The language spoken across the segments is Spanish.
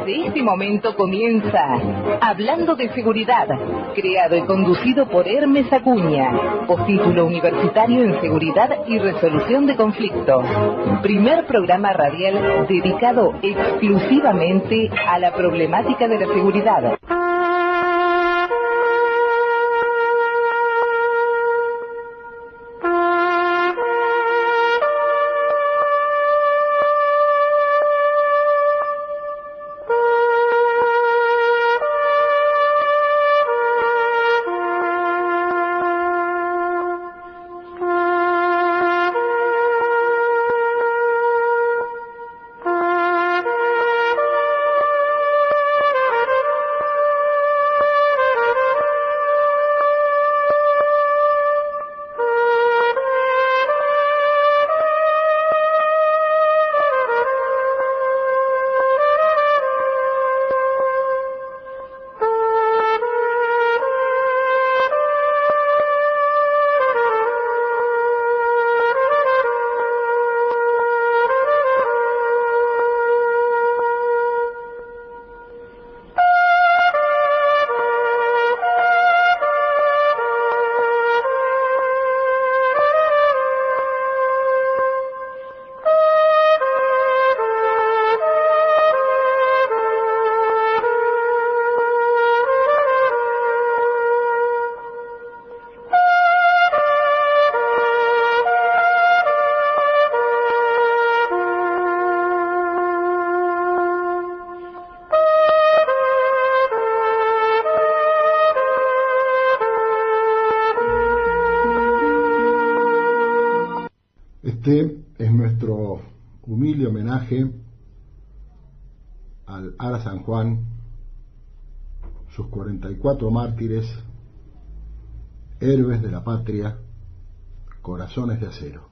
Desde este momento comienza Hablando de Seguridad, creado y conducido por Hermes Acuña, postítulo universitario en Seguridad y Resolución de Conflictos. Primer programa radial dedicado exclusivamente a la problemática de la seguridad. Este es nuestro humilde homenaje al Ara San Juan, sus 44 mártires, héroes de la patria, corazones de acero.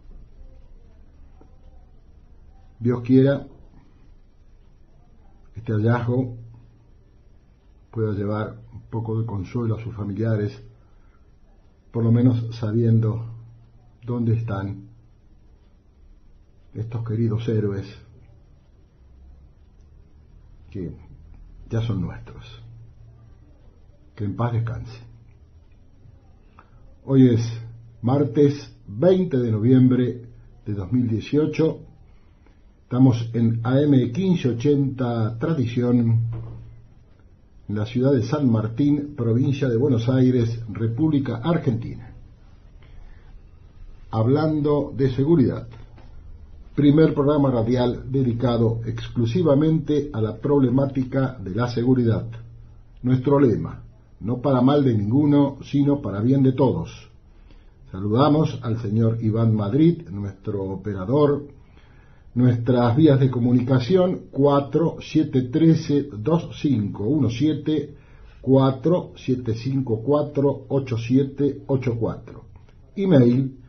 Dios quiera este hallazgo pueda llevar un poco de consuelo a sus familiares, por lo menos sabiendo dónde están estos queridos héroes que ya son nuestros. Que en paz descanse. Hoy es martes 20 de noviembre de 2018. Estamos en AM 1580 Tradición, en la ciudad de San Martín, provincia de Buenos Aires, República Argentina. Hablando de seguridad. Primer programa radial dedicado exclusivamente a la problemática de la seguridad. Nuestro lema: no para mal de ninguno, sino para bien de todos. Saludamos al señor Iván Madrid, nuestro operador. Nuestras vías de comunicación: 4713-2517, 4754-8784. Email: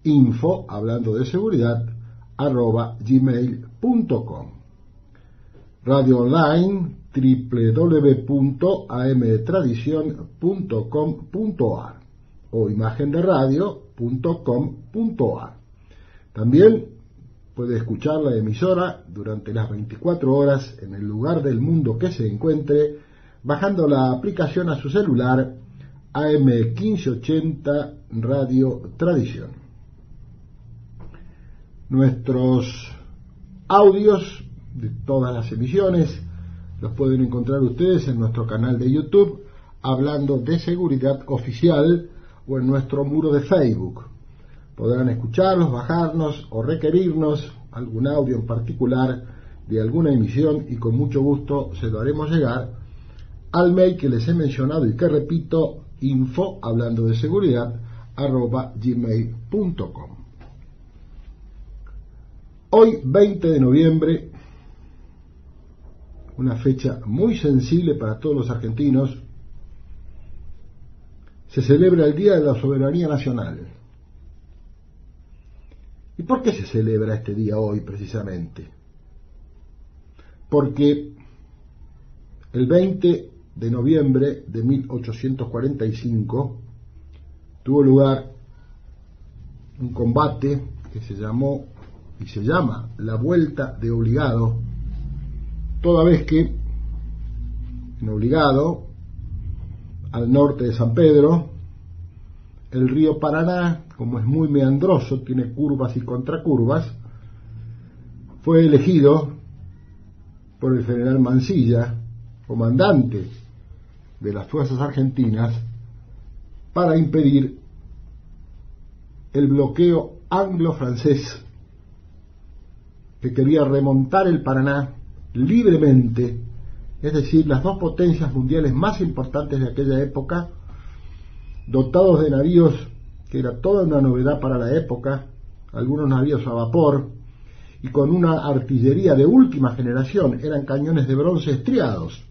info, hablando de seguridad, @gmail.com. Radio online www.amtradición.com.ar o imagenderadio.com.ar. También puede escuchar la emisora durante las 24 horas en el lugar del mundo que se encuentre, bajando la aplicación a su celular AM 1580 Radio Tradición. Nuestros audios de todas las emisiones los pueden encontrar ustedes en nuestro canal de YouTube, Hablando de Seguridad Oficial, o en nuestro muro de Facebook. Podrán escucharlos, bajarnos o requerirnos algún audio en particular de alguna emisión, y con mucho gusto se lo haremos llegar al mail que les he mencionado y que repito: info, hablando de seguridad, @gmail.com. Hoy, 20 de noviembre, una fecha muy sensible para todos los argentinos, se celebra el Día de la Soberanía Nacional. ¿Y por qué se celebra este día hoy precisamente? Porque el 20 de noviembre de 1845 tuvo lugar un combate que se llamó y se llama la Vuelta de Obligado, toda vez que en Obligado, al norte de San Pedro. El río Paraná, como es muy meandroso, tiene curvas y contracurvas, fue elegido por el general Mansilla, comandante de las fuerzas argentinas, para impedir el bloqueo anglo-francés que quería remontar el Paraná libremente, es decir, las dos potencias mundiales más importantes de aquella época, dotados de navíos que era toda una novedad para la época, algunos navíos a vapor, y con una artillería de última generación, eran cañones de bronce estriados,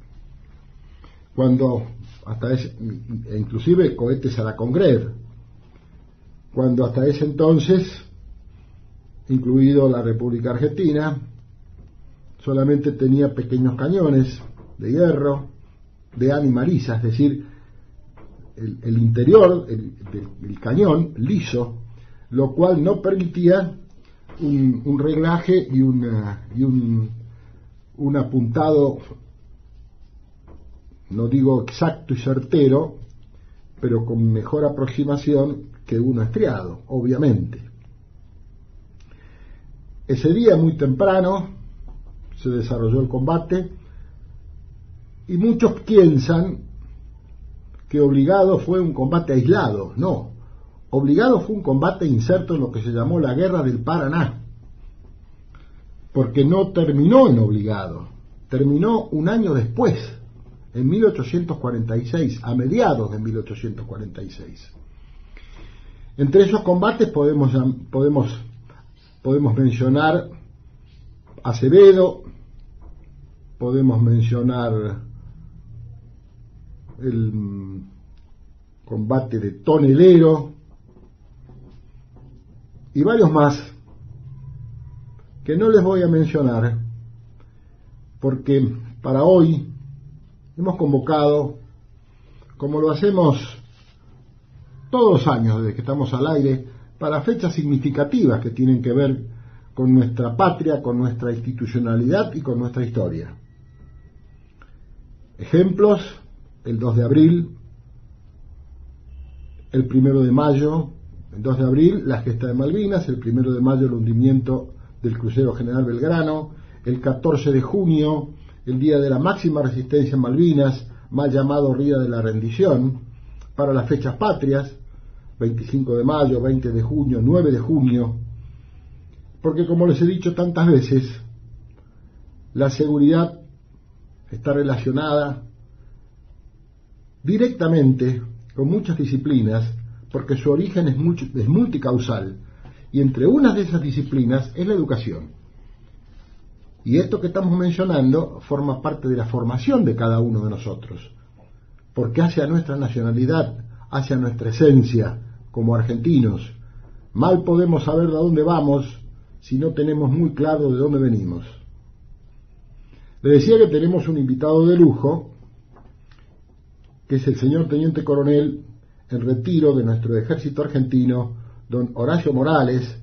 e inclusive cohetes a la Congreve, cuando hasta ese entonces, incluido la República Argentina, solamente tenía pequeños cañones de hierro, de animaliza, es decir, el interior del cañón liso, lo cual no permitía un reglaje y un apuntado, no digo exacto y certero, pero con mejor aproximación que uno estriado, obviamente. Ese día, muy temprano, se desarrolló el combate, y muchos piensan que Obligado fue un combate aislado. No, Obligado fue un combate inserto en lo que se llamó la Guerra del Paraná, porque no terminó en Obligado, terminó un año después, en 1846, a mediados de 1846. Entre esos combates podemos mencionar Acevedo, podemos mencionar el combate de Tonelero y varios más que no les voy a mencionar, porque para hoy hemos convocado, como lo hacemos todos los años desde que estamos al aire, para fechas significativas que tienen que ver con nuestra patria, con nuestra institucionalidad y con nuestra historia. Ejemplos: el 2 de abril, el 1 de mayo, el 2 de abril la gesta de Malvinas, el 1 de mayo el hundimiento del crucero General Belgrano, el 14 de junio el día de la máxima resistencia en Malvinas, mal llamado Día de la Rendición, para las fechas patrias, 25 de mayo, 20 de junio, 9 de junio, porque como les he dicho tantas veces, la seguridad está relacionada directamente con muchas disciplinas, porque su origen es multicausal, y entre unas de esas disciplinas es la educación. Y esto que estamos mencionando forma parte de la formación de cada uno de nosotros, porque hace a nuestra nacionalidad, hace a nuestra esencia como argentinos. Mal podemos saber de dónde vamos si no tenemos muy claro de dónde venimos. Le decía que tenemos un invitado de lujo, que es el señor Teniente Coronel en retiro de nuestro ejército argentino, don Horacio Morales,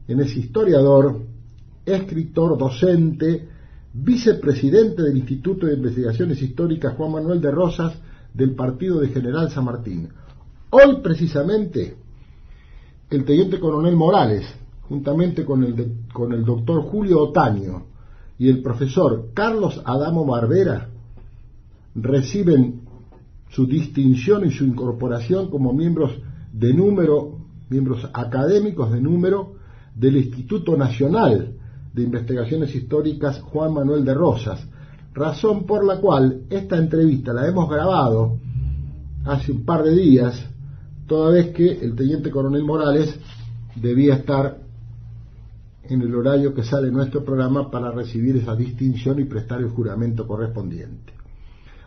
quien es historiador, escritor, docente, vicepresidente del Instituto de Investigaciones Históricas Juan Manuel de Rosas del partido de General San Martín. Hoy precisamente el Teniente Coronel Morales, juntamente con el doctor Julio Otaño y el profesor Carlos Adamo Barbera, reciben su distinción y su incorporación como miembros académicos de número del Instituto Nacional de Investigaciones Históricas Juan Manuel de Rosas, razón por la cual esta entrevista la hemos grabado hace un par de días, toda vez que el Teniente Coronel Morales debía estar en el horario que sale nuestro programa para recibir esa distinción y prestar el juramento correspondiente.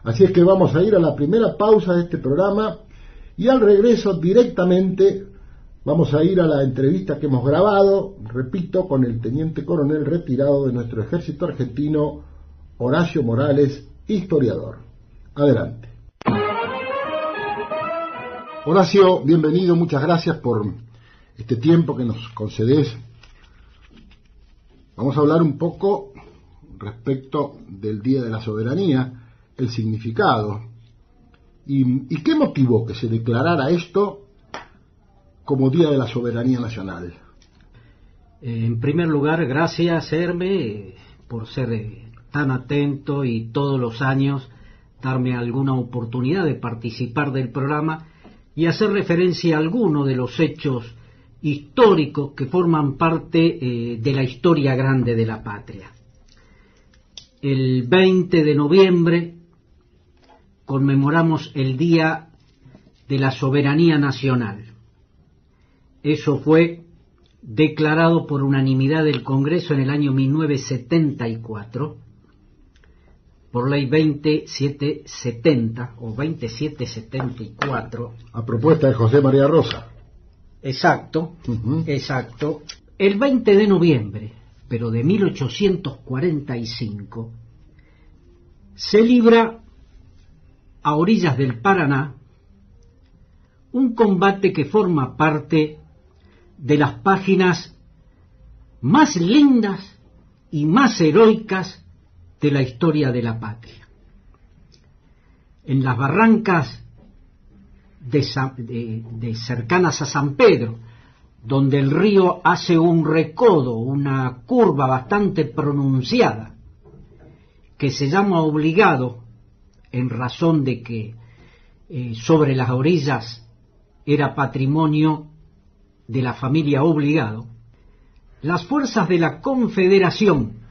Así es que vamos a ir a la primera pausa de este programa, y al regreso directamente vamos a ir a la entrevista que hemos grabado, repito, con el Teniente Coronel retirado de nuestro ejército argentino, Horacio Morales, historiador. Adelante. Horacio, bienvenido, muchas gracias por este tiempo que nos concedes. Vamos a hablar un poco respecto del Día de la Soberanía, el significado. ¿Y qué motivó que se declarara esto como Día de la Soberanía Nacional? En primer lugar, gracias, Herme, por ser tan atento y todos los años darme alguna oportunidad de participar del programa y hacer referencia a algunos de los hechos históricos que forman parte de la historia grande de la patria. El 20 de noviembre conmemoramos el Día de la Soberanía Nacional. Eso fue declarado por unanimidad del Congreso en el año 1974 por ley 2770 o 2774. A propuesta de José María Rosa. Exacto, exacto. El 20 de noviembre, pero de 1845, se libra a orillas del Paraná un combate que forma parte de las páginas más lindas y más heroicas de la historia de la patria. En las barrancas de cercanas a San Pedro, donde el río hace un recodo, una curva bastante pronunciada, que se llama Obligado, en razón de que sobre las orillas era patrimonio de la familia Obligado, las fuerzas de la Confederación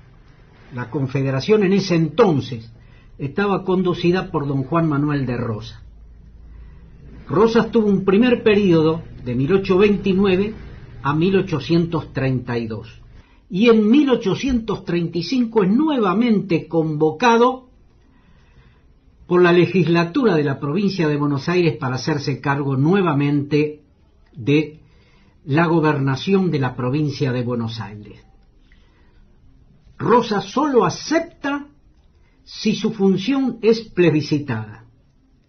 en ese entonces estaba conducida por don Juan Manuel de Rosas. Rosas tuvo un primer período de 1829 a 1832 y en 1835 es nuevamente convocado por la legislatura de la provincia de Buenos Aires para hacerse cargo nuevamente de la gobernación de la provincia de Buenos Aires. Rosas solo acepta si su función es plebiscitada.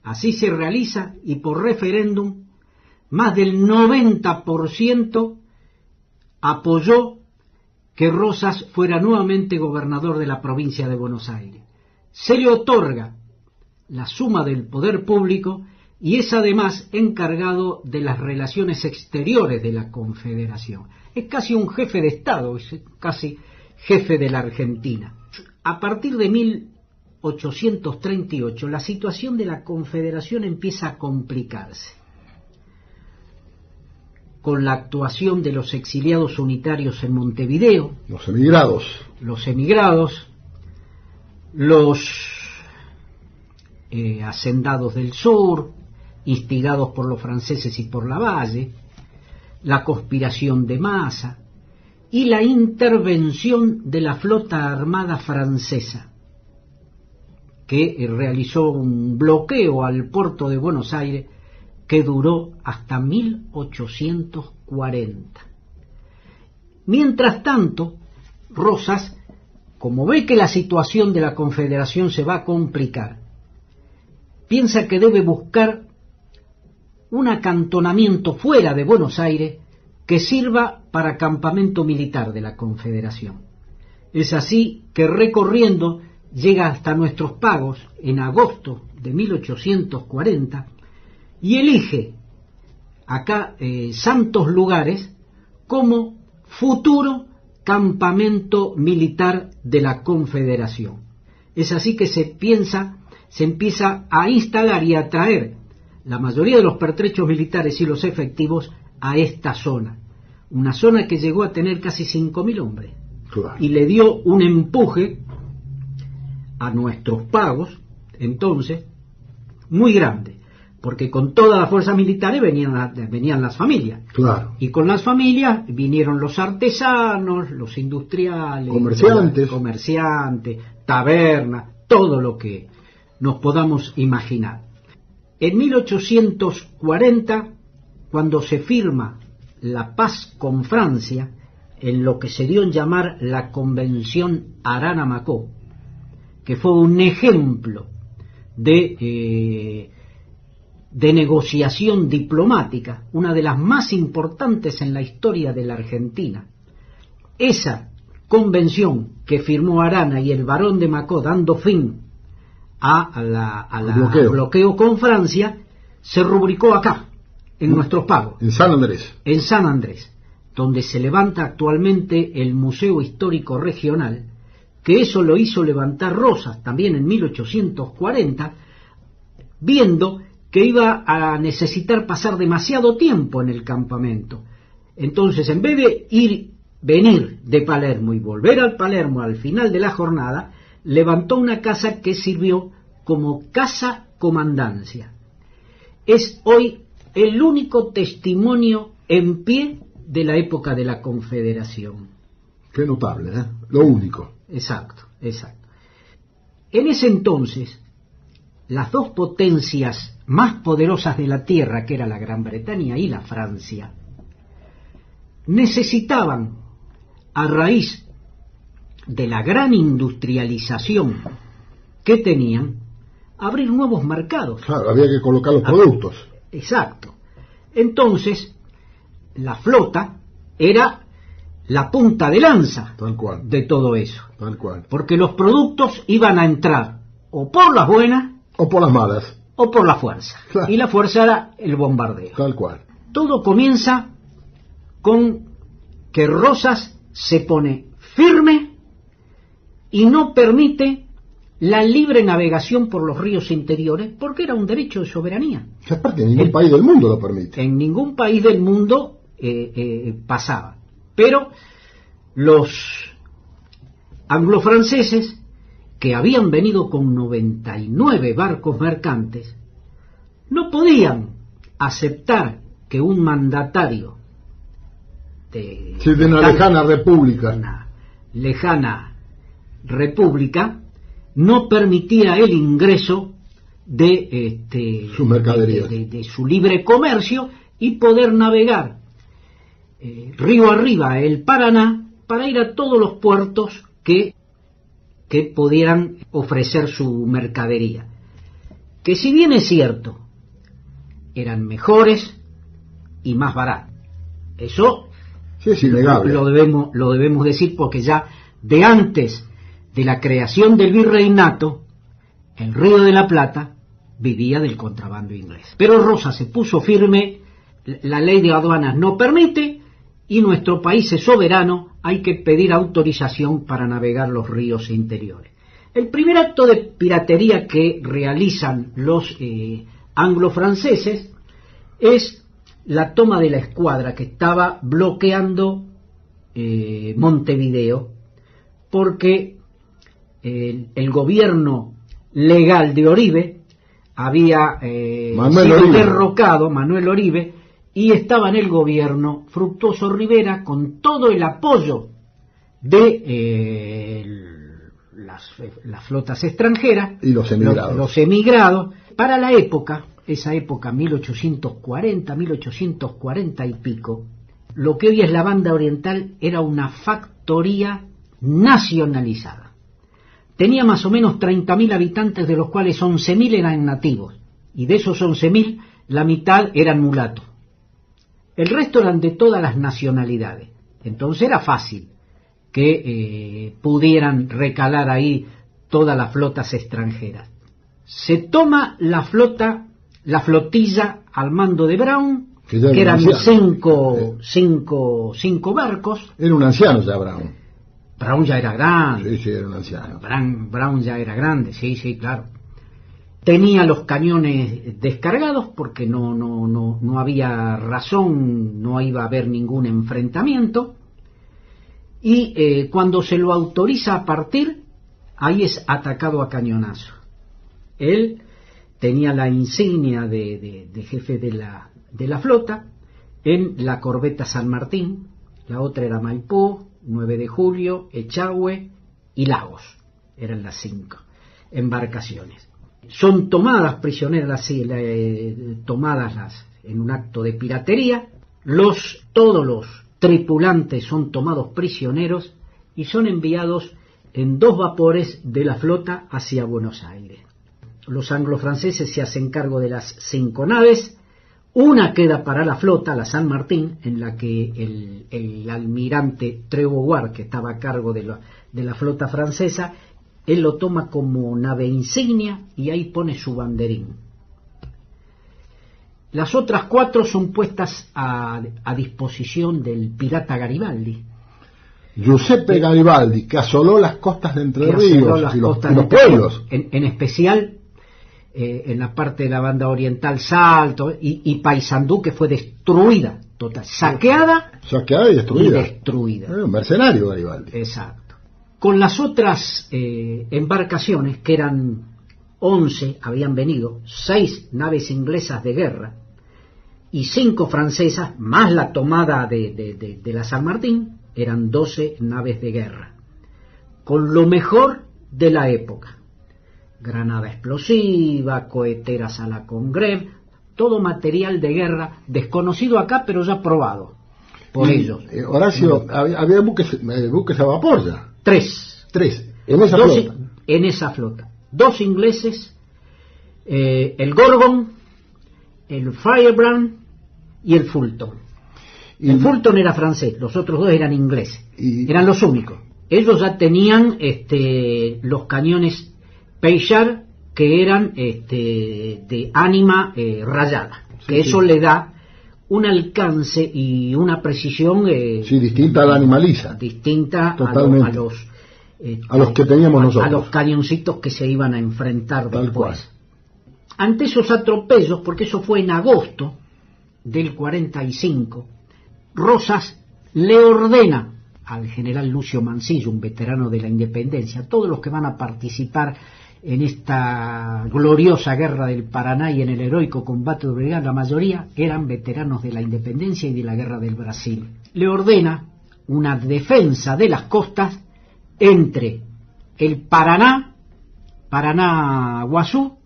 Así se realiza y por referéndum más del 90% apoyó que Rosas fuera nuevamente gobernador de la provincia de Buenos Aires. Se le otorga la suma del poder público y es además encargado de las relaciones exteriores de la Confederación. Es casi un jefe de Estado, es casi jefe de la Argentina. A partir de 1838, la situación de la Confederación empieza a complicarse, con la actuación de los exiliados unitarios en Montevideo, los emigrados, los hacendados del sur, instigados por los franceses y por Lavalle, la conspiración de Maza y la intervención de la flota armada francesa, que realizó un bloqueo al puerto de Buenos Aires que duró hasta 1840. Mientras tanto, Rosas, como ve que la situación de la Confederación se va a complicar, piensa que debe buscar un acantonamiento fuera de Buenos Aires que sirva para campamento militar de la Confederación. Es así que recorriendo llega hasta nuestros pagos en agosto de 1840 y elige acá Santos Lugares como futuro campamento militar de la Confederación. Es así que se empieza a instalar y a traer la mayoría de los pertrechos militares y los efectivos a esta zona, una zona que llegó a tener casi 5.000 hombres, claro, y le dio un empuje a nuestros pagos, entonces, muy grande, porque con todas las fuerzas militares venían las familias, claro, y con las familias vinieron los artesanos, los industriales, comerciantes, tabernas, todo lo que nos podamos imaginar. En 1840, cuando se firma la paz con Francia, en lo que se dio en llamar la Convención Arana-Macó, que fue un ejemplo de negociación diplomática, una de las más importantes en la historia de la Argentina. Esa convención que firmó Arana y el barón de Macó, dando fin al bloqueo con Francia, se rubricó acá, en nuestros pagos. En San Andrés. En San Andrés, donde se levanta actualmente el Museo Histórico Regional, que eso lo hizo levantar Rosas también en 1840, viendo que iba a necesitar pasar demasiado tiempo en el campamento. Entonces, en vez de venir de Palermo y volver al Palermo al final de la jornada, levantó una casa que sirvió como casa comandancia. Es hoy el único testimonio en pie de la época de la Confederación. Qué notable, ¿eh? Lo único. Exacto. En ese entonces, las dos potencias más poderosas de la tierra, que era la Gran Bretaña y la Francia, necesitaban, a raíz de la gran industrialización que tenían, abrir nuevos mercados. Claro, había que colocar los productos. Exacto. Entonces, la flota era la punta de lanza de todo eso. Tal cual. Porque los productos iban a entrar o por las buenas o por las malas o por la fuerza. Claro. Y la fuerza era el bombardeo. Tal cual. Todo comienza con que Rosas se pone firme y no permite la libre navegación por los ríos interiores, porque era un derecho de soberanía. Aparte, en ningún país del mundo lo permite. En ningún país del mundo pasaba. Pero los anglo-franceses, que habían venido con 99 barcos mercantes, no podían aceptar que un mandatario de una lejana república, no permitía el ingreso de sus mercaderías, de su libre comercio y poder navegar río arriba el Paraná para ir a todos los puertos que pudieran ofrecer su mercadería, que si bien es cierto eran mejores y más baratos. Eso sí, es innegable. Lo debemos decir, porque ya de antes de la creación del virreinato, el Río de la Plata vivía del contrabando inglés. Pero Rosas se puso firme, la ley de aduanas no permite, y nuestro país es soberano, hay que pedir autorización para navegar los ríos interiores. El primer acto de piratería que realizan los anglo-franceses es la toma de la escuadra que estaba bloqueando Montevideo, porque el gobierno legal de Oribe había sido derrocado, Manuel Oribe, y estaba en el gobierno Fructuoso Rivera con todo el apoyo de las flotas extranjeras y los emigrados. Para la época, esa época 1840 y pico, lo que hoy es la Banda Oriental era una factoría nacionalizada. Tenía más o menos 30.000 habitantes, de los cuales 11.000 eran nativos, y de esos 11.000 la mitad eran mulatos. El resto eran de todas las nacionalidades. Entonces era fácil que pudieran recalar ahí todas las flotas extranjeras. Se toma la flotilla al mando de Brown, que eran cinco barcos. Era un anciano ya Brown. Brown ya era grande. Sí, era un anciano. Brown ya era grande, sí, claro. Tenía los cañones descargados porque no había razón, no iba a haber ningún enfrentamiento. Y cuando se lo autoriza a partir, ahí es atacado a cañonazo. Él tenía la insignia de jefe de la flota en la corbeta San Martín, la otra era Maipú, 9 de julio, Echagüe y Lagos. Eran las 5 embarcaciones. Son tomadas prisioneras, tomadas en un acto de piratería. Todos los tripulantes son tomados prisioneros y son enviados en 2 vapores de la flota hacia Buenos Aires. Los anglo-franceses se hacen cargo de las 5 naves. Una queda para la flota, la San Martín, en la que el almirante Trevouard, que estaba a cargo de la flota francesa, él lo toma como nave insignia y ahí pone su banderín. Las otras 4 son puestas a disposición del pirata Garibaldi. Giuseppe Garibaldi, que asoló las costas de Entre Ríos y los pueblos. En especial en la parte de la banda oriental, Salto y Paysandú, que fue destruida, total, saqueada y destruida. Mercenario Garibaldi. Exacto. Con las otras embarcaciones, que eran 11, habían venido 6 naves inglesas de guerra y 5 francesas, más la tomada de la San Martín, eran 12 naves de guerra, con lo mejor de la época: granada explosiva, coheteras a la Congreve, todo material de guerra desconocido acá, pero ya probado por ellos. Horacio, había buques a vapor ya. 3 en esa flota. En esa flota. 2 ingleses, el Gorgon, el Firebrand y el Fulton. El Fulton era francés, los otros 2 eran ingleses, eran los únicos. Ellos ya tenían los cañones Peychard, que eran de ánima rayada, que eso le da un alcance y una precisión distinta a la animaliza, distinta totalmente a los que teníamos nosotros, a los cañoncitos que se iban a enfrentar tal después. Cual. Ante esos atropellos, porque eso fue en agosto del 45, Rosas le ordena al general Lucio Mansilla, un veterano de la independencia, todos los que van a participar en esta gloriosa guerra del Paraná y en el heroico combate de Obregón, la mayoría eran veteranos de la independencia y de la guerra del Brasil. Le ordena una defensa de las costas entre el Paraná-Guazú,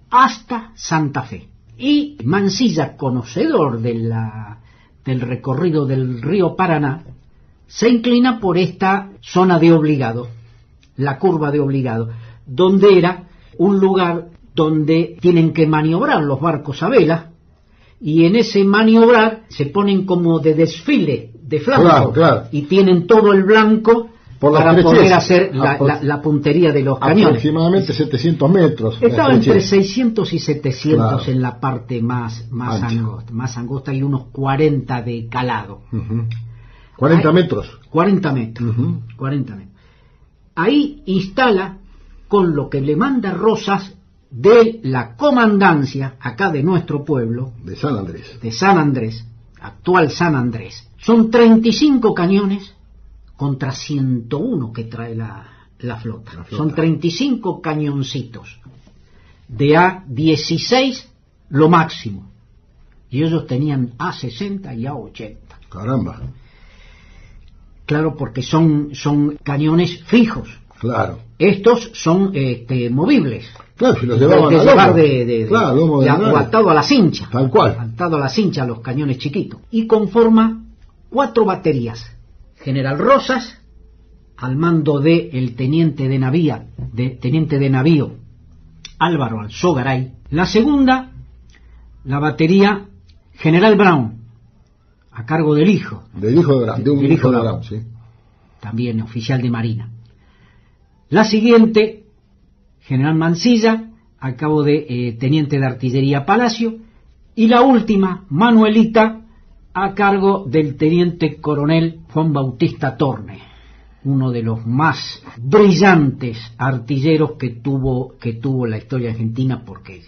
hasta Santa Fe. Y Mansilla, conocedor del recorrido del río Paraná, se inclina por esta zona de Obligado, la curva de Obligado, donde era un lugar donde tienen que maniobrar los barcos a vela, y en ese maniobrar se ponen como de desfile de flanco, claro. Y tienen todo el blanco para poder hacer la puntería de los cañones. Aproximadamente 700 metros. Estaba entre 600 y 700, claro, en la parte más angosta, y unos 40 de calado. 40 metros. 40 metros. 40 metros. Ahí instala, con lo que le manda Rosas de la comandancia acá de nuestro pueblo, de San Andrés, actual San Andrés. Son 35 cañones contra 101 que trae la flota. Son 35 cañoncitos de A16 lo máximo, y ellos tenían A60 y A80. Caramba. Claro, porque son cañones fijos. Claro. Estos son movibles. Claro, si los llevaban de llevar claro, atado a la cincha. Tal cual. Atado a la cincha los cañones chiquitos. Y conforma 4 baterías. General Rosas, al mando de el teniente de navío Álvaro Alzogaray. La segunda, la batería General Brown, a cargo del hijo. Del hijo de Brown, sí. También oficial de Marina. La siguiente, General Mansilla, a cargo de teniente de artillería Palacio. Y la última, Manuelita, a cargo del teniente coronel Juan Bautista Torne, uno de los más brillantes artilleros que tuvo la historia argentina, porque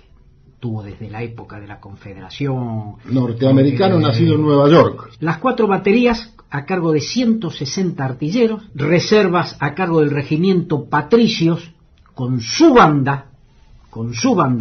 tuvo desde la época de la Confederación. Norteamericano nacido en Nueva York. Las 4 baterías a cargo de 160 artilleros, reservas a cargo del regimiento Patricios, con su banda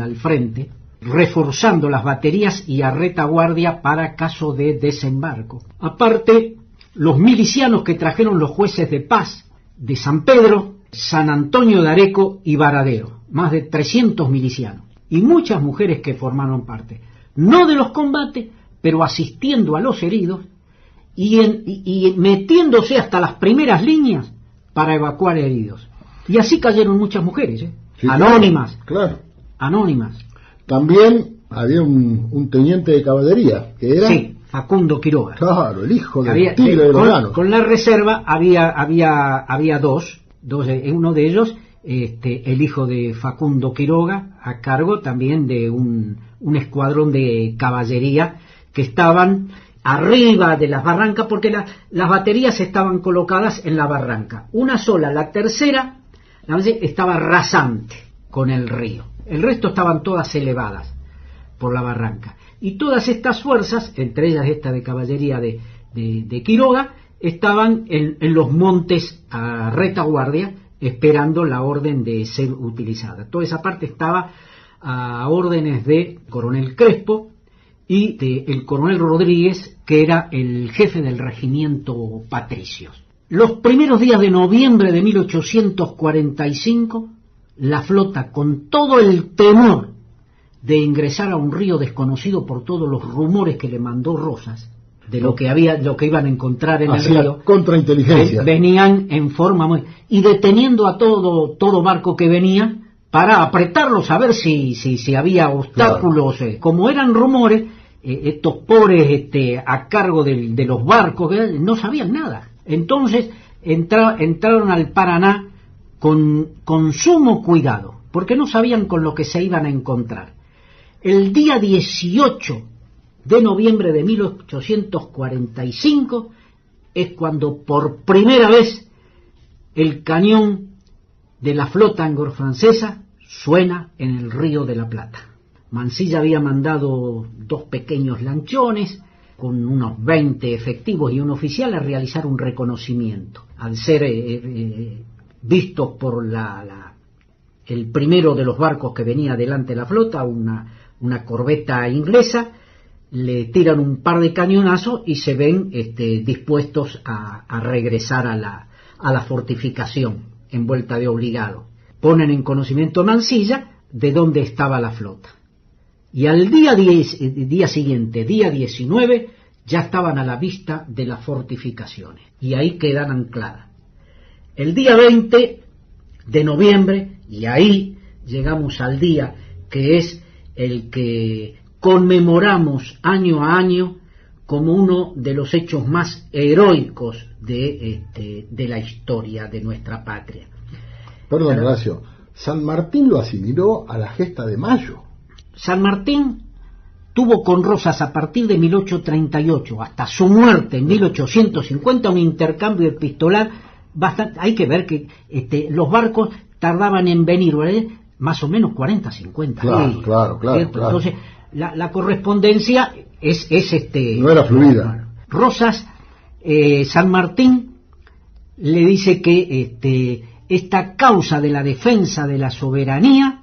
al frente, reforzando las baterías y a retaguardia para caso de desembarco. Aparte, los milicianos que trajeron los jueces de paz de San Pedro, San Antonio de Areco y Varadero, más de 300 milicianos, y muchas mujeres que formaron parte, no de los combates, pero asistiendo a los heridos y metiéndose hasta las primeras líneas para evacuar heridos. Y así cayeron muchas mujeres, sí, anónimas. Claro. Anónimas. También había un teniente de caballería, que era... Sí, Facundo Quiroga. Claro, el hijo del tigre de los llanos. Con la reserva había dos, uno de ellos, el hijo de Facundo Quiroga, a cargo también de un escuadrón de caballería que estaban arriba de las barrancas, porque las baterías estaban colocadas en la barranca. Una sola, la tercera, estaba rasante con el río. El resto estaban todas elevadas por la barranca. Y todas estas fuerzas, entre ellas esta de caballería de Quiroga, estaban en los montes a retaguardia, esperando la orden de ser utilizada. Toda esa parte estaba a órdenes de Coronel Crespo y del Coronel Rodríguez, que era el jefe del regimiento Patricios. Los primeros días de noviembre de 1845, la flota, con todo el temor de ingresar a un río desconocido por todos los rumores que le mandó Rosas, de lo que iban a encontrar en el río, contrainteligencia, venían en forma y deteniendo a todo barco que venía para apretarlos a ver si había obstáculos. Claro. Como eran rumores, estos pobres a cargo de los barcos no sabían nada. Entonces entraron al Paraná con sumo cuidado, porque no sabían con lo que se iban a encontrar. El día 18 de noviembre de 1845 es cuando por primera vez el cañón de la flota anglo-francesa suena en el Río de la Plata. Mansilla había mandado 2 pequeños lanchones con unos 20 efectivos y un oficial a realizar un reconocimiento. Al ser vistos por el primero de los barcos que venía delante de la flota, una corbeta inglesa, le tiran un par de cañonazos y se ven dispuestos a regresar a la fortificación en vuelta de obligado. Ponen en conocimiento a Mansilla de dónde estaba la flota. Y al día siguiente, día 19, ya estaban a la vista de las fortificaciones. Y ahí quedan ancladas. El día 20 de noviembre, y ahí llegamos al día que es el que conmemoramos año a año como uno de los hechos más heroicos de la historia de nuestra patria. Perdón, Horacio, San Martín lo asimiló a la gesta de Mayo. San Martín tuvo con Rosas a partir de 1838 hasta su muerte en 1850 un intercambio epistolar bastante. Hay que ver que los barcos tardaban en venir, ¿verdad? Más o menos 40, 50 años. Claro. Entonces la correspondencia es no era fluida. Rosas, San Martín le dice que esta causa de la defensa de la soberanía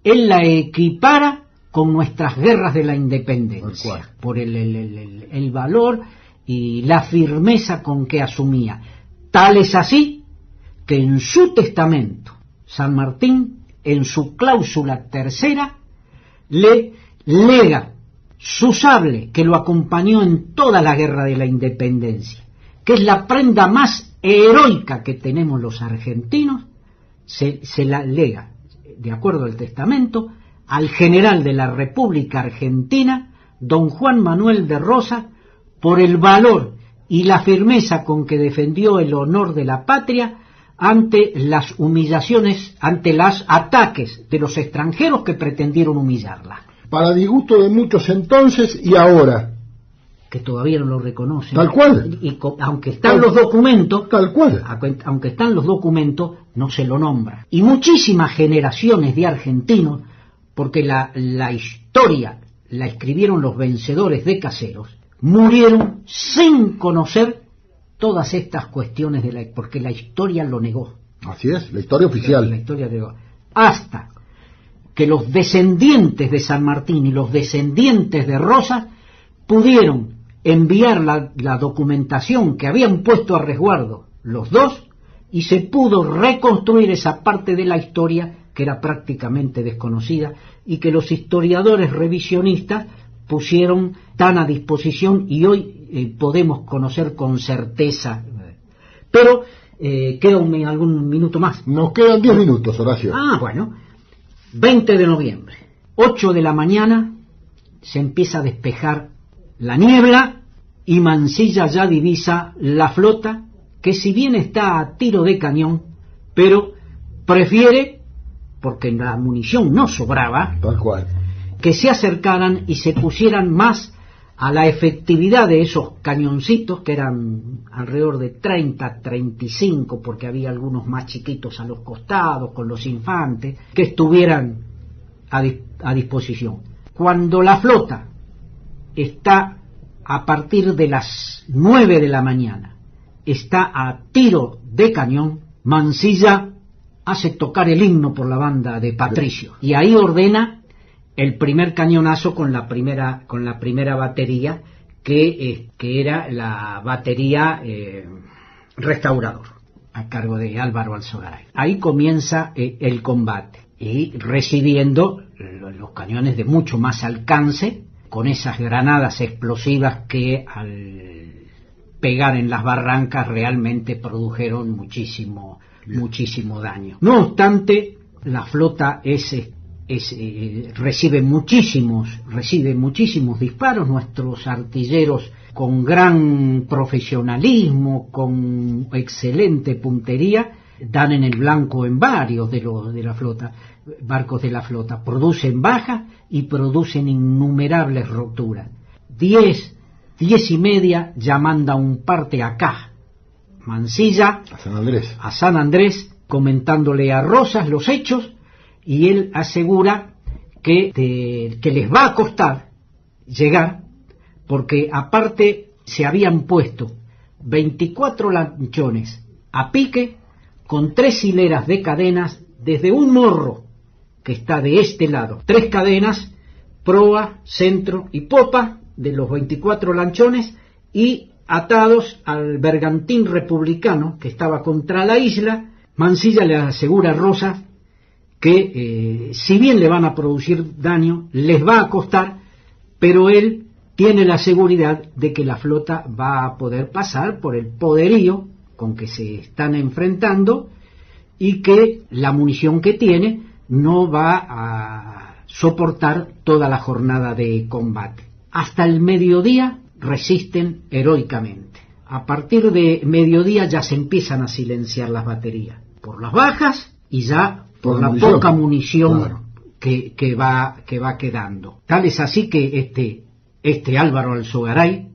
él la equipara con nuestras guerras de la independencia, por el valor y la firmeza con que asumía. Tal es así que en su testamento San Martín, en su cláusula tercera, le lega su sable que lo acompañó en toda la guerra de la independencia, que es la prenda más heroica que tenemos los argentinos, se la lega, de acuerdo al testamento, al general de la República Argentina, don Juan Manuel de Rosas, por el valor y la firmeza con que defendió el honor de la patria ante las humillaciones, ante los ataques de los extranjeros que pretendieron humillarla. Para disgusto de muchos entonces y ahora. Que todavía no lo reconocen. Tal cual. Y aunque están los documentos, tal cual. Aunque están los documentos, no se lo nombra. Y muchísimas generaciones de argentinos, porque la historia la escribieron los vencedores de Caseros, murieron sin conocer todas estas cuestiones porque la historia lo negó. Así es, la historia oficial. La historia negó. Hasta que los descendientes de San Martín y los descendientes de Rosas pudieron enviar la documentación que habían puesto a resguardo los dos y se pudo reconstruir esa parte de la historia que era prácticamente desconocida y que los historiadores revisionistas pusieron tan a disposición y hoy podemos conocer con certeza. Pero queda algún minuto más. Nos quedan 10 minutos, Horacio. Bueno, 20 de noviembre, 8 de la mañana, se empieza a despejar la niebla y Mansilla ya divisa la flota que si bien está a tiro de cañón, pero prefiere, porque la munición no sobraba, Tal cual. que se acercaran y se pusieran más a la efectividad de esos cañoncitos, que eran alrededor de 30, 35, porque había algunos más chiquitos a los costados, con los infantes, que estuvieran a disposición. Cuando la flota está a partir de las 9 de la mañana, está a tiro de cañón, Mansilla hace tocar el himno por la banda de Patricio, y ahí ordena el primer cañonazo con la primera batería, que era la batería Restaurador, a cargo de Álvaro Alzogaray. Ahí comienza el combate, y recibiendo los cañones de mucho más alcance, con esas granadas explosivas que al pegar en las barrancas realmente produjeron muchísimo daño. No obstante, la flota recibe muchísimos disparos. Nuestros artilleros, con gran profesionalismo, con excelente puntería, dan en el blanco en varios de la flota, barcos de la flota, producen bajas y producen innumerables roturas. 10 y media ya manda un parte acá, Mansilla, a San Andrés, comentándole a Rosas los hechos, y él asegura que les va a costar llegar, porque aparte se habían puesto 24 lanchones a pique, con 3 hileras de cadenas desde un morro que está de este lado, 3 cadenas, proa, centro y popa de los 24 lanchones, y atados al bergantín republicano que estaba contra la isla. Mansilla le asegura a Rosas que si bien le van a producir daño, les va a costar, pero él tiene la seguridad de que la flota va a poder pasar por el poderío con que se están enfrentando, y que la munición que tiene no va a soportar toda la jornada de combate. Hasta el mediodía resisten heroicamente. A partir de mediodía ya se empiezan a silenciar las baterías, por las bajas y ya por la poca munición, claro, que va quedando. Tal es así que este Álvaro Alzogaray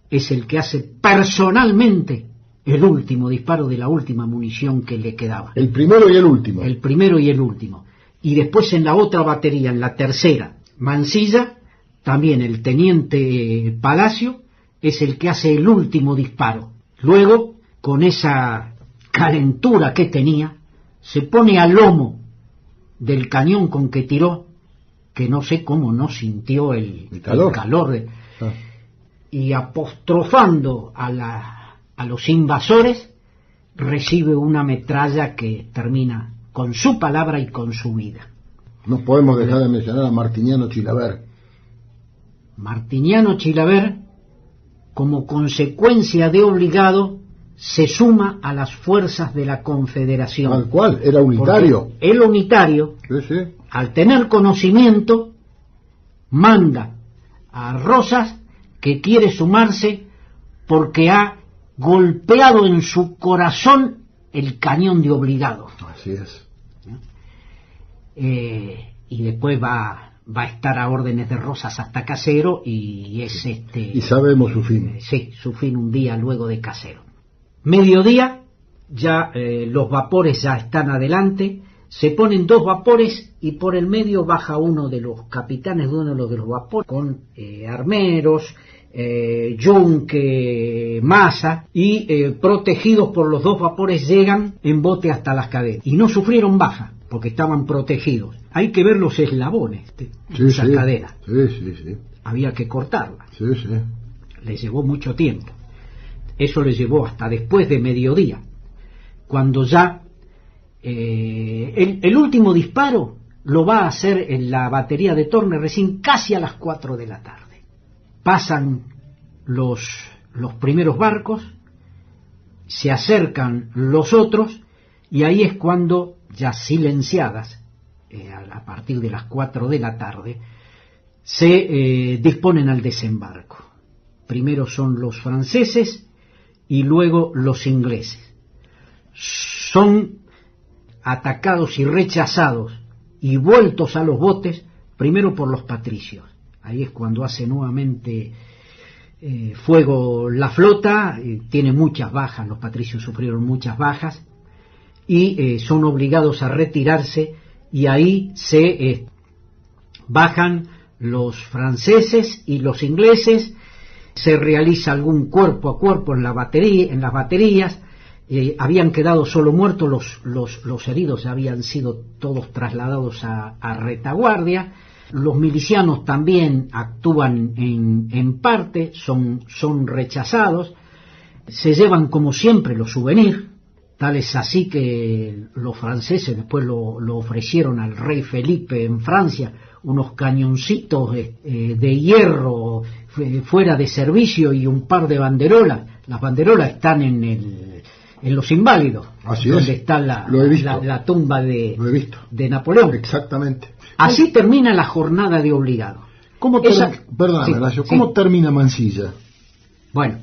es el que hace personalmente el último disparo de la última munición que le quedaba. El primero y el último. El primero y el último. Y después en la otra batería, en la tercera, Mansilla, también el teniente Palacio, es el que hace el último disparo. Luego, con esa calentura que tenía, se pone al lomo del cañón con que tiró, que no sé cómo no sintió el calor y apostrofando a los invasores, recibe una metralla que termina con su palabra y con su vida. No podemos dejar de mencionar a Martiniano Chilavert. Martiniano Chilavert, como consecuencia de obligado, se suma a las fuerzas de la Confederación. Tal cual, era unitario. Porque el unitario, sí, al tener conocimiento, manda a Rosas que quiere sumarse porque ha golpeado en su corazón el cañón de obligado. Así es. Y después va a estar a órdenes de Rosas hasta Casero, y es y sabemos su fin. Sí, su fin un día luego de Casero. Mediodía, ya los vapores ya están adelante, se ponen 2 vapores y por el medio baja uno de los capitanes de uno de los vapores con armeros, yunque, masa, y protegidos por los 2 vapores llegan en bote hasta las cadenas y no sufrieron baja porque estaban protegidos. Hay que ver los eslabones de esa cadena. Sí. Había que cortarla. Sí. Les llevó mucho tiempo. Eso les llevó hasta después de mediodía, cuando ya el último disparo lo va a hacer en la batería de Tormes recién casi a las 4 de la tarde. Pasan los primeros barcos, se acercan los otros, y ahí es cuando, ya silenciadas, a partir de las 4 de la tarde, se disponen al desembarco. Primero son los franceses y luego los ingleses. Son atacados y rechazados y vueltos a los botes, primero por los patricios. Ahí es cuando hace nuevamente fuego la flota, tiene muchas bajas, los patricios sufrieron muchas bajas, y son obligados a retirarse, y ahí se bajan los franceses y los ingleses, se realiza algún cuerpo a cuerpo en las baterías, habían quedado solo muertos, los heridos habían sido todos trasladados a retaguardia. Los milicianos también actúan en parte, son rechazados, se llevan como siempre los souvenirs, tal es así que los franceses después lo ofrecieron al rey Felipe en Francia, unos cañoncitos de hierro fuera de servicio y un par de banderolas. Las banderolas están en los Inválidos, así donde es. está la tumba de Napoleón. Exactamente. Así termina la jornada de obligado. ¿Cómo termina Mansilla? Bueno,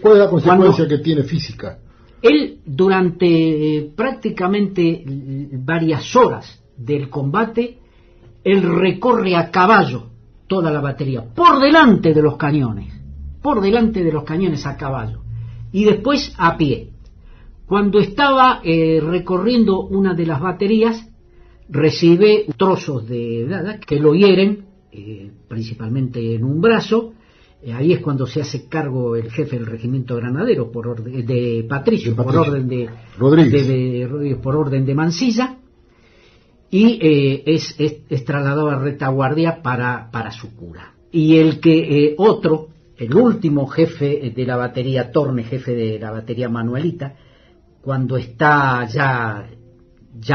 ¿cuál es la consecuencia que tiene física? Él durante prácticamente varias horas del combate, él recorre a caballo toda la batería, por delante de los cañones a caballo, y después a pie. Cuando estaba recorriendo una de las baterías, recibe trozos de que lo hieren, principalmente en un brazo. Ahí es cuando se hace cargo el jefe del regimiento granadero de Patricio, por orden de Rodríguez, por orden de Mansilla, y es trasladado a retaguardia para su cura. Y el último jefe de la batería, Torne, jefe de la batería Manuelita, cuando está ya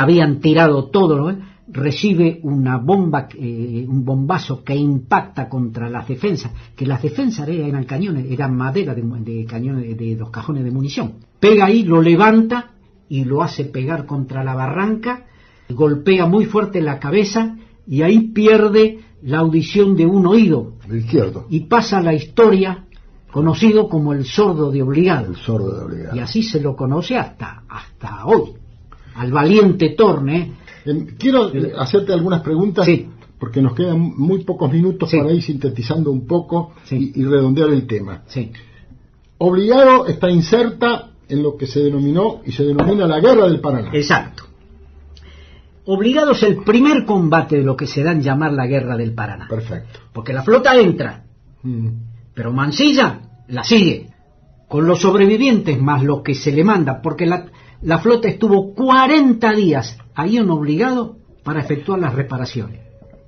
habían tirado todo, ¿no? Recibe una bomba, un bombazo que impacta contra las defensas, que las defensas eran cañones, eran madera de cañones, de los cajones de munición. Pega ahí, lo levanta y lo hace pegar contra la barranca, golpea muy fuerte la cabeza y ahí pierde la audición de un oído, el izquierdo, y pasa a la historia conocido como el sordo de obligado. El sordo de obligado. Y así se lo conoce hasta hoy, al valiente Torne. Quiero hacerte algunas preguntas, sí, porque nos quedan muy pocos minutos, sí, para ir sintetizando un poco, sí, y redondear el tema. Sí. Obligado está inserta en lo que se denomina la Guerra del Paraná. Exacto. Obligado es el primer combate de lo que se da en llamar la Guerra del Paraná. Perfecto. Porque la flota entra, pero Mansilla la sigue, con los sobrevivientes más lo que se le manda, porque la flota estuvo 40 días ahí en Obligado para efectuar las reparaciones.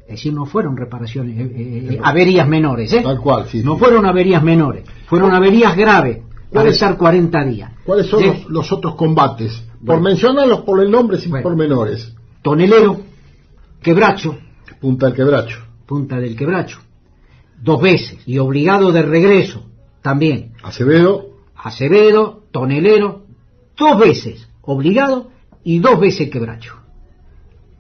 Es decir, no fueron reparaciones, averías menores, Tal cual, sí. No fueron averías menores, fueron averías graves para estar 40 días. ¿Cuáles son los otros combates? Por mencionarlos por el nombre, sin pormenores. Tonelero, Quebracho. Punta del Quebracho. 2 veces. Y Obligado de regreso, también. Acevedo, Tonelero, 2 veces Obligado y 2 veces Quebracho.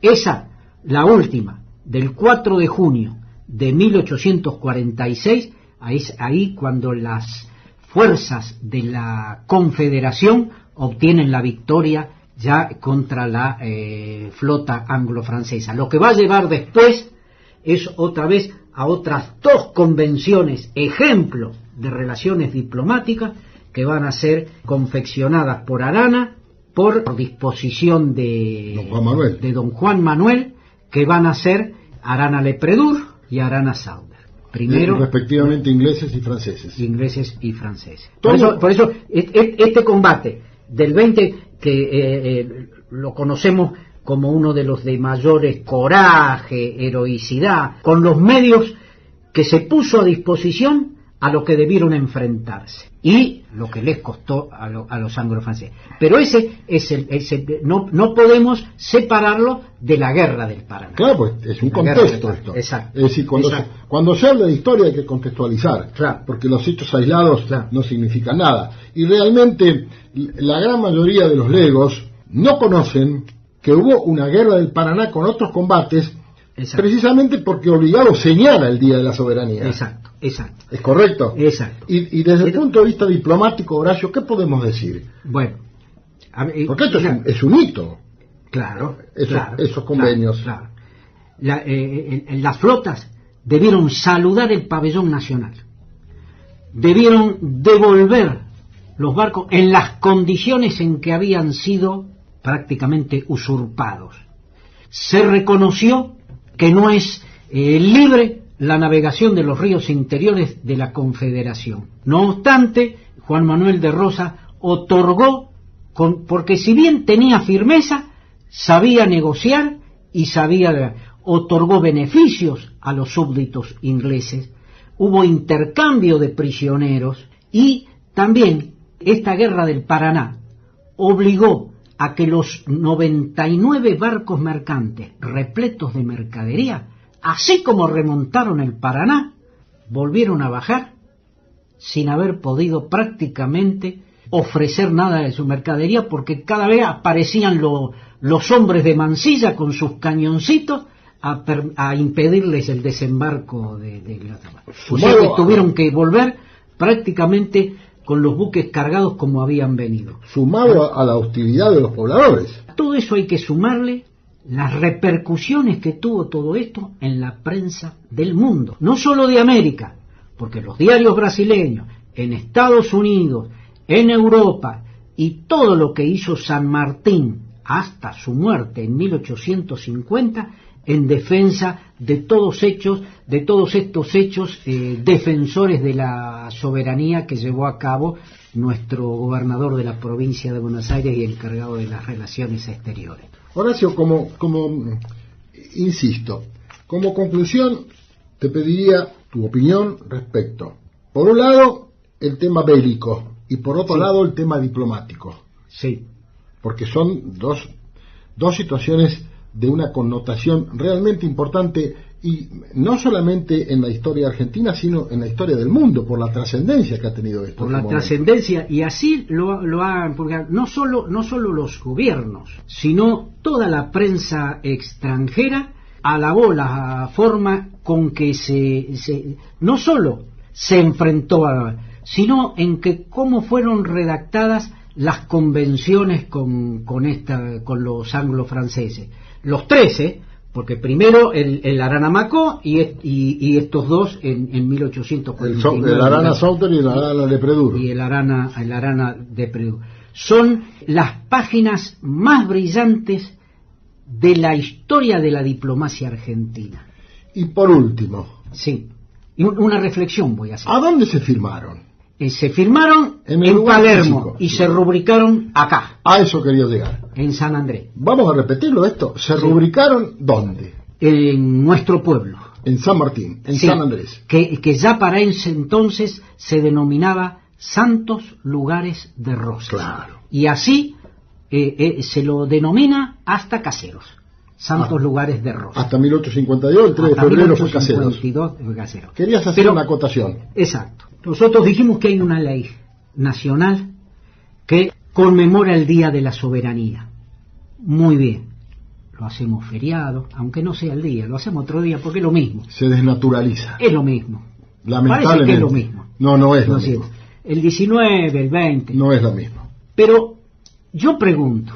Esa, la última, del 4 de junio de 1846, ahí cuando las fuerzas de la Confederación obtienen la victoria ya contra la flota anglo-francesa. Lo que va a llevar después es otra vez a otras 2 convenciones, ejemplo de relaciones diplomáticas, que van a ser confeccionadas por Arana, por disposición de don Juan Manuel, que van a ser Arana Lepredur y Arana Sauder. Primero, respectivamente ingleses y franceses. Por eso este combate del 20, que lo conocemos como uno de los de mayores coraje, heroicidad, con los medios que se puso a disposición a lo que debieron enfrentarse y lo que les costó a los anglo-franceses. Pero no podemos separarlo de la Guerra del Paraná. Claro, pues es un contexto esto. Exacto. Es decir, cuando se habla de historia hay que contextualizar, claro, porque los hechos aislados no significan nada. Y realmente la gran mayoría de los legos no conocen que hubo una Guerra del Paraná con otros combates. Exacto. Precisamente porque Obligado señala el Día de la Soberanía. Exacto. ¿Es correcto? Exacto. Y desde el punto de vista diplomático, Horacio, ¿qué podemos decir? Bueno, porque esto es un hito. Claro, esos convenios. Claro. Las flotas debieron saludar el pabellón nacional, debieron devolver los barcos en las condiciones en que habían sido prácticamente usurpados. Se reconoció que no es libre la navegación de los ríos interiores de la Confederación. No obstante, Juan Manuel de Rosas otorgó, porque si bien tenía firmeza, sabía negociar y otorgó beneficios a los súbditos ingleses, hubo intercambio de prisioneros y también esta guerra del Paraná obligó a que los 99 barcos mercantes repletos de mercadería, así como remontaron el Paraná, volvieron a bajar sin haber podido prácticamente ofrecer nada de su mercadería, porque cada vez aparecían los hombres de Mansilla con sus cañoncitos a impedirles el desembarco de la Tamar. O sea que tuvieron que volver prácticamente con los buques cargados como habían venido. Sumado a la hostilidad de los pobladores. A todo eso hay que sumarle las repercusiones que tuvo todo esto en la prensa del mundo, no solo de América, porque los diarios brasileños, en Estados Unidos, en Europa, y todo lo que hizo San Martín hasta su muerte en 1850 en defensa de todos estos hechos defensores de la soberanía que llevó a cabo nuestro gobernador de la provincia de Buenos Aires y encargado de las relaciones exteriores. Horacio, insisto, como conclusión te pediría tu opinión respecto, por un lado, el tema bélico y por otro lado el tema diplomático. Sí. Porque son dos situaciones de una connotación realmente importante, y no solamente en la historia argentina, sino en la historia del mundo, por la trascendencia que ha tenido esto. Por la trascendencia, y así lo han, porque no solo los gobiernos, sino toda la prensa extranjera alabó la forma con que no solo se enfrentó sino en que cómo fueron redactadas las convenciones con los anglo-franceses. Los 13, porque primero el Arana-Macó y estos dos en 1849. El Arana-Sauter y el Arana-Lepredur. Y el Arana-Lepredur. Son las páginas más brillantes de la historia de la diplomacia argentina. Y por último. Sí, una reflexión voy a hacer. ¿A dónde se firmaron? Se firmaron en Palermo y se rubricaron acá. A eso quería llegar. En San Andrés. Vamos a repetirlo esto. ¿Se rubricaron dónde? En nuestro pueblo. En San Martín, en San Andrés. Que ya para ese entonces se denominaba Santos Lugares de Rosas. Claro. Y así se lo denomina hasta Caseros. Santos Lugares de Rosas. Hasta 1852, el 3 de febrero fue Caseros. Querías hacer una acotación. Exacto. Nosotros dijimos que hay una ley nacional que conmemora el Día de la Soberanía. Muy bien. Lo hacemos feriado, aunque no sea el día, lo hacemos otro día porque es lo mismo. Se desnaturaliza. Es lo mismo. Lamentablemente. Parece que es lo mismo. No es lo mismo. El 19, el 20. No es lo mismo. Pero yo pregunto,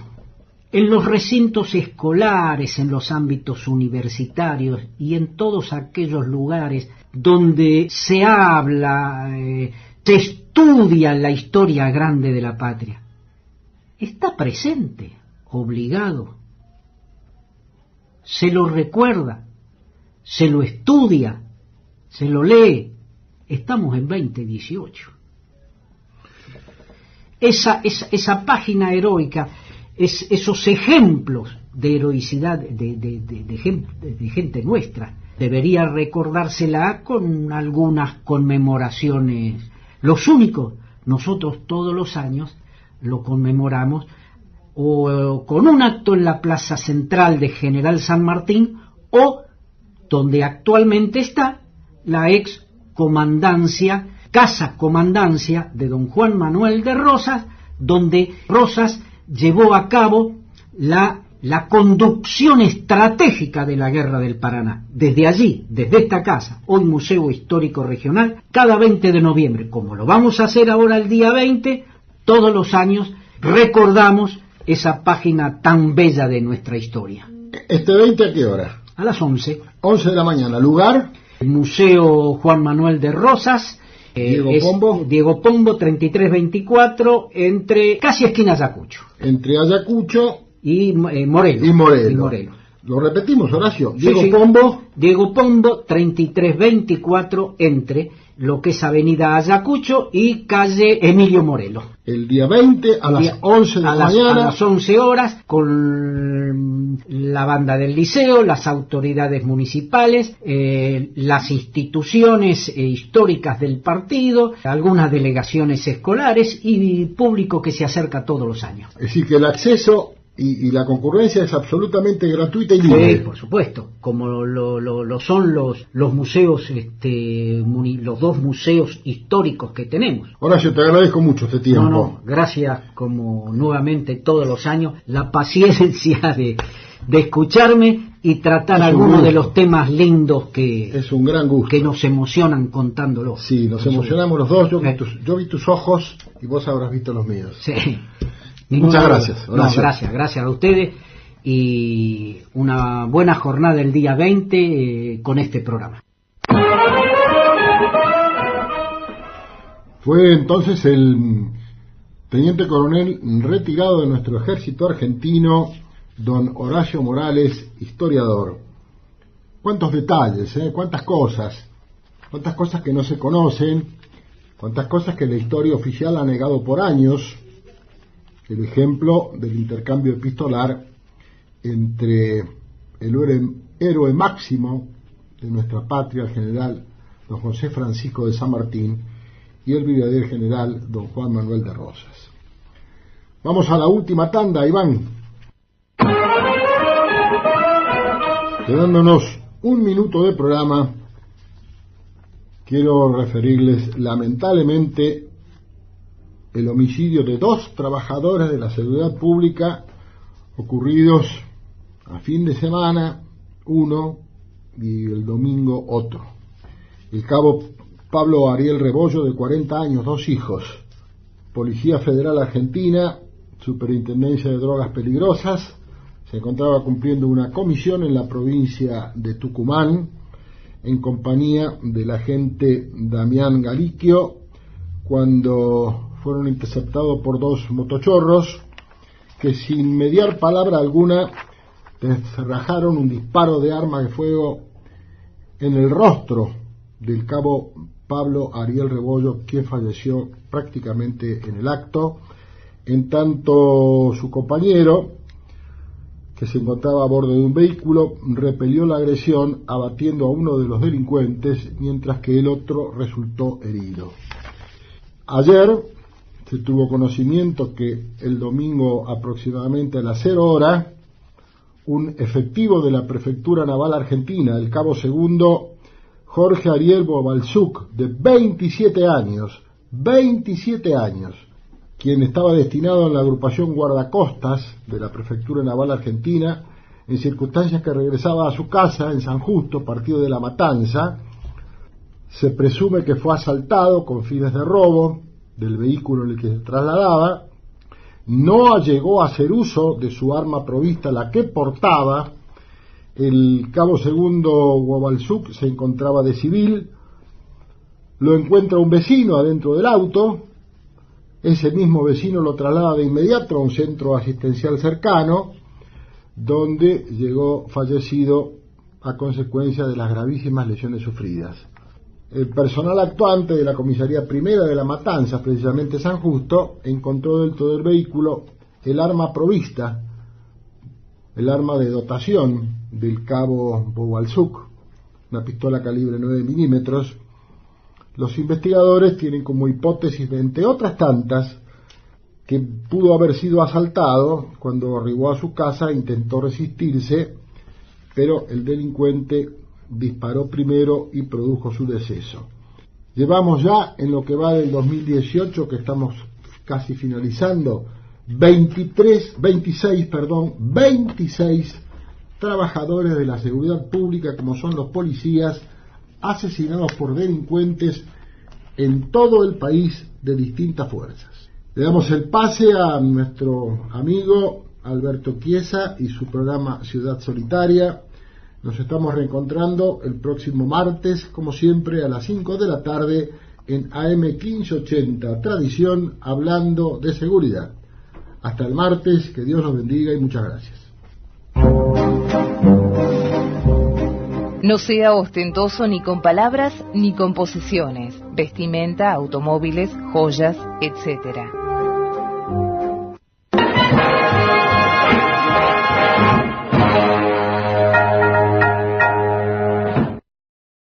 en los recintos escolares, en los ámbitos universitarios y en todos aquellos lugares donde se habla, se estudia la historia grande de la patria, está presente, obligado, se lo recuerda, se lo estudia, se lo lee. Estamos en 2018. Esa página heroica, esos ejemplos de heroicidad de gente nuestra, debería recordársela con algunas conmemoraciones. Los únicos, nosotros todos los años lo conmemoramos o con un acto en la plaza central de General San Martín, o donde actualmente está la ex comandancia, casa comandancia de don Juan Manuel de Rosas, donde Rosas llevó a cabo la conducción estratégica de la Guerra del Paraná. Desde allí, desde esta casa, hoy Museo Histórico Regional, cada 20 de noviembre, como lo vamos a hacer ahora el día 20, todos los años recordamos esa página tan bella de nuestra historia. ¿Este 20 a qué hora? A las 11. 11 de la mañana. ¿Lugar? El Museo Juan Manuel de Rosas. Diego Pombo, 3324, casi esquina Ayacucho. Entre Ayacucho y Morelo. Y Morelo. ¿Lo repetimos, Horacio? Diego Pombo, 3324, entre lo que es Avenida Ayacucho y calle Emilio Morelo. El día 20 a las 11 de la mañana. A las 11 horas, con la banda del liceo, las autoridades municipales, las instituciones históricas del partido, algunas delegaciones escolares y público que se acerca todos los años. Es decir, que el acceso y la concurrencia es absolutamente gratuita y libre. Sí, por supuesto, como lo son los museos, los dos museos históricos que tenemos. Horacio, te agradezco mucho este tiempo. No, gracias, como nuevamente todos los años, la paciencia de escucharme y tratar algunos de los temas lindos es un gran gusto, que nos emocionan contándolo. Sí, nos emocionamos los dos. Yo vi tus ojos y vos habrás visto los míos. Sí. Muchas gracias. Gracias a ustedes y una buena jornada el día 20 con este programa. Fue entonces el teniente coronel retirado de nuestro ejército argentino, don Horacio Morales, historiador. Cuántos detalles, cuántas cosas que no se conocen, cuántas cosas que la historia oficial ha negado por años. El ejemplo del intercambio epistolar entre el héroe máximo de nuestra patria, el general don José Francisco de San Martín, y el brigadier general don Juan Manuel de Rosas. Vamos a la última tanda, Iván. Quedándonos un minuto de programa, quiero referirles lamentablemente el homicidio de 2 trabajadores de la seguridad pública ocurridos a fin de semana, uno, y el domingo otro. El cabo Pablo Ariel Rebollo, de 40 años, 2 hijos, Policía Federal Argentina, Superintendencia de Drogas Peligrosas, se encontraba cumpliendo una comisión en la provincia de Tucumán en compañía del agente Damián Galiquio, cuando fueron interceptados por 2 motochorros que, sin mediar palabra alguna, descerrajaron un disparo de arma de fuego en el rostro del cabo Pablo Ariel Rebollo, quien falleció prácticamente en el acto, en tanto su compañero, que se encontraba a bordo de un vehículo, repelió la agresión abatiendo a uno de los delincuentes, mientras que el otro resultó herido. Ayer se tuvo conocimiento que el domingo, aproximadamente a las 0 horas, un efectivo de la Prefectura Naval Argentina, el cabo segundo Jorge Ariel Bobalzuk, de 27 años, quien estaba destinado en la agrupación guardacostas de la Prefectura Naval Argentina, en circunstancias que regresaba a su casa en San Justo, partido de La Matanza. Se presume que fue asaltado con fines de robo del vehículo en el que se trasladaba. No llegó a hacer uso de su arma provista, la que portaba. El cabo segundo Bobalzuk se encontraba de civil. Lo encuentra un vecino adentro del auto. Ese mismo vecino lo traslada de inmediato a un centro asistencial cercano, donde llegó fallecido a consecuencia de las gravísimas lesiones sufridas. El personal actuante de la comisaría primera de La Matanza, precisamente San Justo, encontró dentro del vehículo el arma provista, el arma de dotación del cabo Bobalzuk, una pistola calibre 9 milímetros. Los investigadores tienen como hipótesis, entre otras tantas, que pudo haber sido asaltado. Cuando arribó a su casa intentó resistirse, pero el delincuente disparó primero y produjo su deceso. Llevamos ya, en lo que va del 2018, que estamos casi finalizando, 26 trabajadores de la seguridad pública, como son los policías, asesinados por delincuentes en todo el país de distintas fuerzas. Le damos el pase a nuestro amigo Alberto Chiesa y su programa Ciudad Solitaria. Nos estamos reencontrando el próximo martes, como siempre, a las 5 de la tarde en AM 1580, Tradición, hablando de seguridad. Hasta el martes, que Dios los bendiga y muchas gracias. No sea ostentoso ni con palabras ni con posesiones, vestimenta, automóviles, joyas, etc.